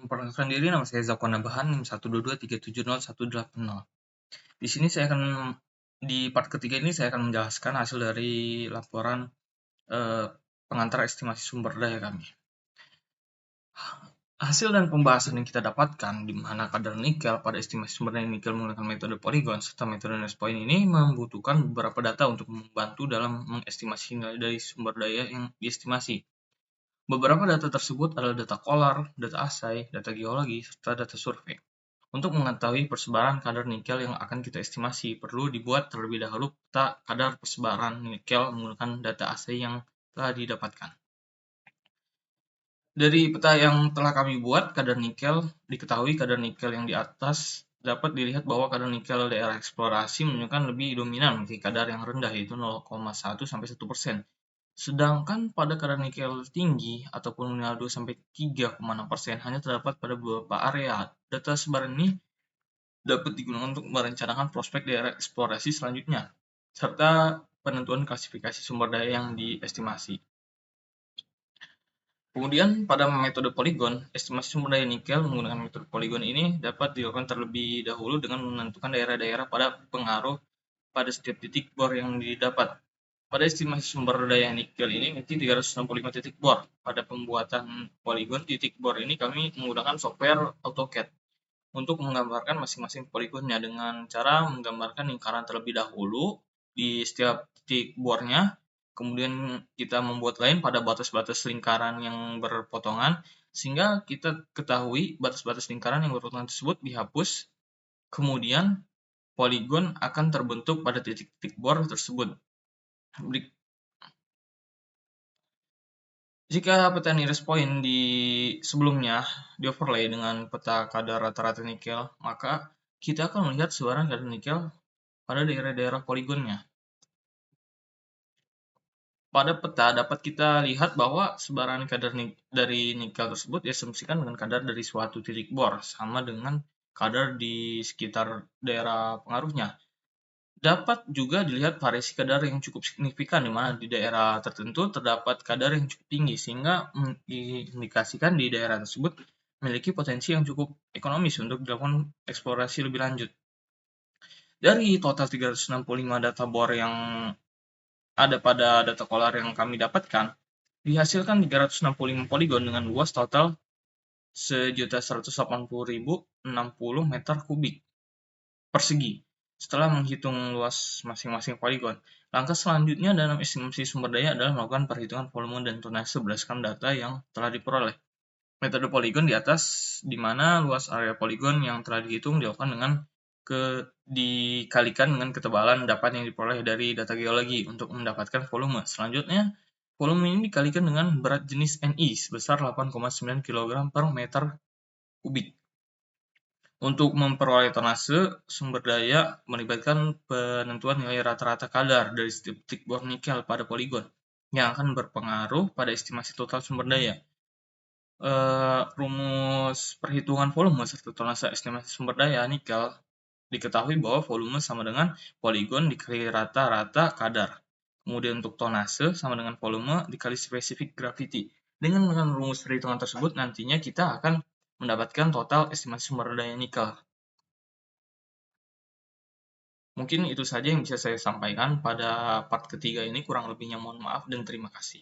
Memperkenalkan diri, nama saya Zakwan Nabahan, NIM 122370180. Di sini di part ketiga ini saya akan menjelaskan hasil dari laporan pengantar estimasi sumber daya kami. Hasil dan pembahasan yang kita dapatkan di mana kadar nikel pada estimasi sumber daya nikel menggunakan metode polygon serta metode Nernst point ini membutuhkan beberapa data untuk membantu dalam mengestimasi nilai dari sumber daya yang diestimasi. Beberapa data tersebut adalah data kolar, data assay, data geologi, serta data survei. Untuk mengetahui persebaran kadar nikel yang akan kita estimasi, perlu dibuat terlebih dahulu peta kadar persebaran nikel menggunakan data assay yang telah didapatkan. Dari peta yang telah kami buat, diketahui kadar nikel yang di atas dapat dilihat bahwa kadar nikel daerah eksplorasi menunjukkan lebih dominan memiliki kadar yang rendah, yaitu 0,1-1%. Sedangkan pada kadar nikel tinggi ataupun nominal 2-3,6% hanya terdapat pada beberapa area. Data sebaran ini dapat digunakan untuk merencanakan prospek daerah eksplorasi selanjutnya, serta penentuan klasifikasi sumber daya yang diestimasi. Kemudian pada metode polygon, estimasi sumber daya nikel menggunakan metode polygon ini dapat dilakukan terlebih dahulu dengan menentukan daerah-daerah pada pengaruh pada setiap titik bor yang didapat. Pada estimasi sumber daya nikel ini memiliki 365 titik bor. Pada pembuatan polygon titik bor ini kami menggunakan software AutoCAD untuk menggambarkan masing-masing poligonnya dengan cara menggambarkan lingkaran terlebih dahulu di setiap titik bornya. Kemudian kita membuat lain pada batas-batas lingkaran yang berpotongan, sehingga kita ketahui batas-batas lingkaran yang berpotongan tersebut dihapus. Kemudian poligon akan terbentuk pada titik-titik bor tersebut. Jika peta Nernst point sebelumnya di-overlay dengan peta kadar rata-rata nikel, maka kita akan melihat sebaran kadar nikel pada daerah-daerah poligonnya. Pada peta dapat kita lihat bahwa sebaran kadar dari nikel tersebut diasumsikan dengan kadar dari suatu titik bor, sama dengan kadar di sekitar daerah pengaruhnya. Dapat juga dilihat variasi kadar yang cukup signifikan, di mana di daerah tertentu terdapat kadar yang cukup tinggi, sehingga diindikasikan di daerah tersebut memiliki potensi yang cukup ekonomis untuk dilakukan eksplorasi lebih lanjut. Dari total 365 data bor yang ada pada data kolar yang kami dapatkan, dihasilkan 365 poligon dengan luas total 1.180.060 meter kubik persegi. Setelah menghitung luas masing-masing poligon, langkah selanjutnya dalam estimasi sumber daya adalah melakukan perhitungan volume dan tonase berdasarkan data yang telah diperoleh. Metode poligon di atas, di mana luas area poligon yang telah dihitung dilakukan dengan dikalikan dengan ketebalan dapat yang diperoleh dari data geologi untuk mendapatkan volume. Selanjutnya, volume ini dikalikan dengan berat jenis Ni sebesar 8,9 kg per meter kubik. Untuk memperoleh tonase sumber daya melibatkan penentuan nilai rata-rata kadar dari setiap titik bor nikel pada poligon yang akan berpengaruh pada estimasi total sumber daya. Rumus perhitungan volume serta tonase estimasi sumber daya nikel diketahui bahwa volume sama dengan poligon dikali rata-rata kadar. Kemudian untuk tonase sama dengan volume dikali spesifik gravity. Dengan rumus perhitungan tersebut nantinya kita akan mendapatkan total estimasi sumber daya nikel. Mungkin itu saja yang bisa saya sampaikan pada part ketiga ini, kurang lebihnya mohon maaf dan terima kasih.